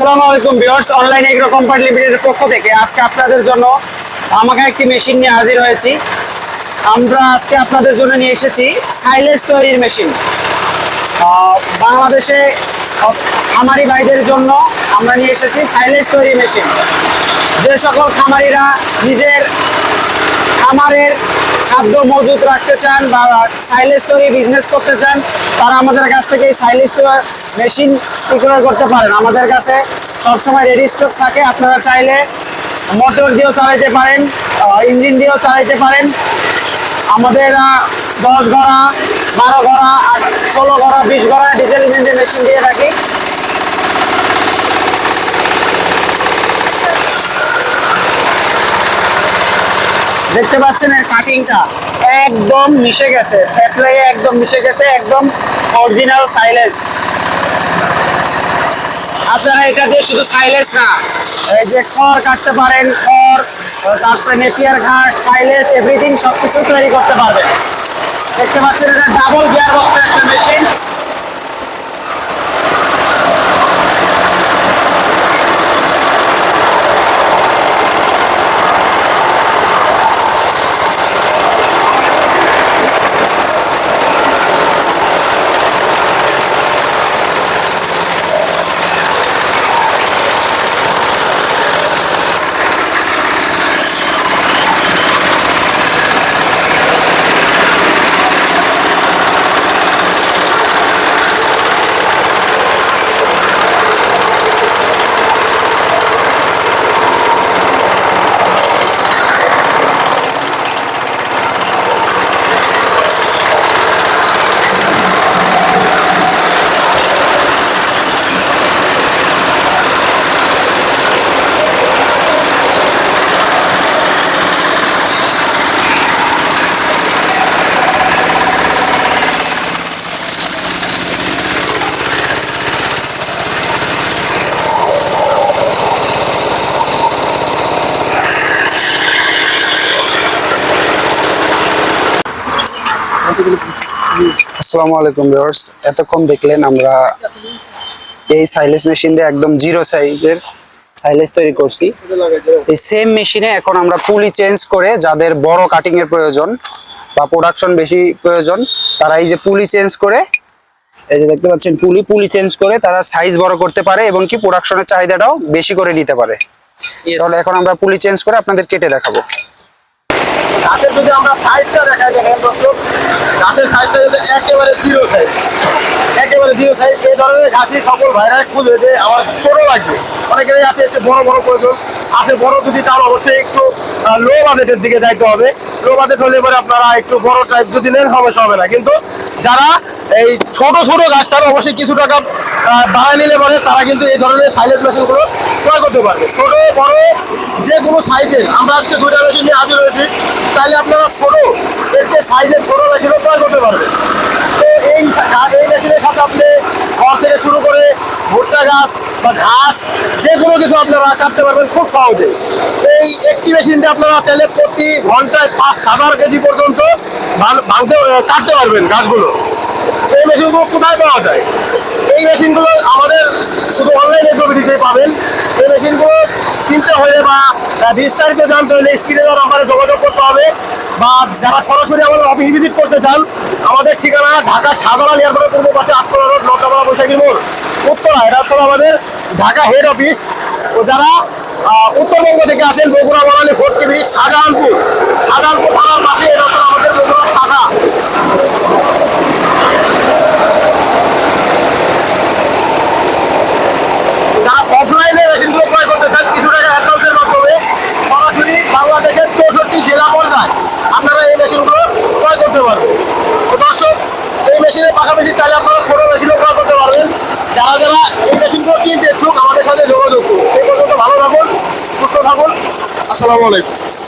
আসসালামু আলাইকুম viewers, online agro company লিমিটেডের পক্ষ থেকে আজকে আপনাদের জন্য আমাকে একটি মেশিন নিয়ে হাজির হয়েছি। আমরা আজকে আপনাদের জন্য নিয়ে এসেছি সাইলেজ তৈরির মেশিন। বাংলাদেশে খামারি ভাইদের জন্য আমরা নিয়ে এসেছি সাইলেজ তৈরি মেশিন। যে সকল খামারিরা নিজের খামারের খাদ্য মজুত রাখতে চান বা সাইলেজ তৈরি বিজনেস করতে চান, তারা আমাদের কাছ থেকে এই সাইলেজ মেশিন বিক্রয় করতে পারেন। আমাদের কাছে সবসময় রেডি স্টক থাকে। আপনারা চাইলে মোটর দিয়েও চালাইতে পারেন, ইঞ্জিন দিয়েও চালাইতে পারেন। আমাদের 10 ঘোড়া, 12 ঘোড়া, 16 ঘোড়া, 20 ঘোড়া ডিজেল ইঞ্জিনের মেশিন দিয়ে থাকি। দেখতে পাচ্ছেন এর কাটিংটা একদম মিশে গেছে, প্যাটলাইয়ে একদম মিশে গেছে, একদম অরিজিনাল সাইলেজ। আপনারা এটা দিয়ে শুধু সাইলেজ না, এই যে খড় কাটতে পারেন, খড়, তারপরে নেপিয়ার ঘাস, সাইলেজ, এভরিথিং সবকিছু তৈরি করতে পারবেন। দেখতে পাচ্ছেন এটা ডাবল গিয়ার বক্সের একটা মেশিন। আসসালামু আলাইকুম ভিউয়ার্স, এতক্ষণ দেখলেন আমরা এই সাইলেজ মেশিন দিয়ে একদম জিরো সাইজের সাইলেজ তৈরি করছি। এই সেম মেশিনে এখন আমরা পুলি চেঞ্জ করে, যাদের বড় কাটিং এর প্রয়োজন বা প্রোডাকশন বেশি প্রয়োজন, তারা এই যে পুলি চেঞ্জ করে, এই যে দেখতে পাচ্ছেন পুলি চেঞ্জ করে তারা সাইজ বড় করতে পারে এবং কি প্রোডাকশনের চাহিদাটাও বেশি করে নিতে পারে। তাহলে এখন আমরা পুলি চেঞ্জ করে আপনাদের কেটে দেখাবো। ঘাসের যদি আমরা সাইজটা দেখাই, দেখেন দর্শক, ঘাসের সাইজটা যদি একেবারে জিরো সাইজ, একেবারে জিরো সাইজ। এই ধরনের ঘাসই সকল ভাইরা খুঁজে যে আমার ছোট লাগবে। অনেকেরই আছে একটু বড় বড় প্রয়োজন আছে। বড় যদি চান অবশ্যই একটু লো বাজেটের দিকে যাইতে হবে। লো বাজেট হলে পরে আপনারা একটু বড় টাইপ যদি নেন সমস্যা হবে না। কিন্তু যারা এই ছোট ছোট গাছ, তারা অবশ্যই কিছু টাকা বাড়ায় নিলে পরে তারা কিন্তু এই ধরনের সাইলেজ মেশিনগুলো ক্রয় করতে পারবে। ছোট বড় যে কোনো সাইজের আমরা আজকে 2টা মেশিন নিয়ে হাজির হয়েছি। চাইলে আপনারা ছোট এর যে সাইজের ছোট মেশিনও ক্রয় করতে পারবেন। তো এই মেশিনের সাথে আপনি ঘর থেকে শুরু করে ভুট্টা গাছ বা ঘাস যে কোনো কিছু আপনারা কাটতে পারবেন খুব সহজে। এই একটি মেশিন দিয়ে আপনারা চাইলে প্রতি ঘন্টায় 5,000 কেজি পর্যন্ত কাটতে পারবেন গাছগুলো। এই মেশিনগুলো কোথায় পাওয়া যায়? এই মেশিনগুলো আমাদের শুধু অনলাইনে প্রভিডিতেই পাবেন। এই মেশিনগুলো কিনতে হলে বা বিস্তারিত জানতে হলে স্ক্রিনে দেওয়া নাম্বারে যোগাযোগ করতে হবে, বা যারা সরাসরি আমাদের অফিস ভিজিট করতে চান, আমাদের ঠিকানা ঢাকা শাহজালাল এয়ারপোর্টের পূর্ব পাশে আশপাড়া রোড, নৌকাপাড়া, বৈশাখী মোড়, উত্তরা। এটা হচ্ছে আমাদের ঢাকা হেড অফিস। ও যারা উত্তরবঙ্গ থেকে আসেন, বগুড়া, বনানী, ফোর্ট টিভি, শাহজাহানপুর থানার পাশে, এটা হচ্ছে আমাদের বগুড়ার শাখা। যারা অফলাইনে মেশিনগুলো ক্রয় করতে চান, কিছু টাকা অ্যাডভান্সের মাধ্যমে সরাসরি বাংলাদেশের 64 জেলা পর্যায়ে আপনারা এই মেশিনগুলো ক্রয় করতে পারবেন। তো দর্শক, এই মেশিনের পাশাপাশি চাইলে আপনারা ছোট মেশিনও ক্রয় করতে পারবেন। যারা যারা এই মেশিনগুলো কিনতে ইচ্ছুক আমাদের সাথে যোগাযোগ করুন। এই পর্যন্ত ভালো থাকুন, সুস্থ থাকুন। আসসালামু আলাইকুম।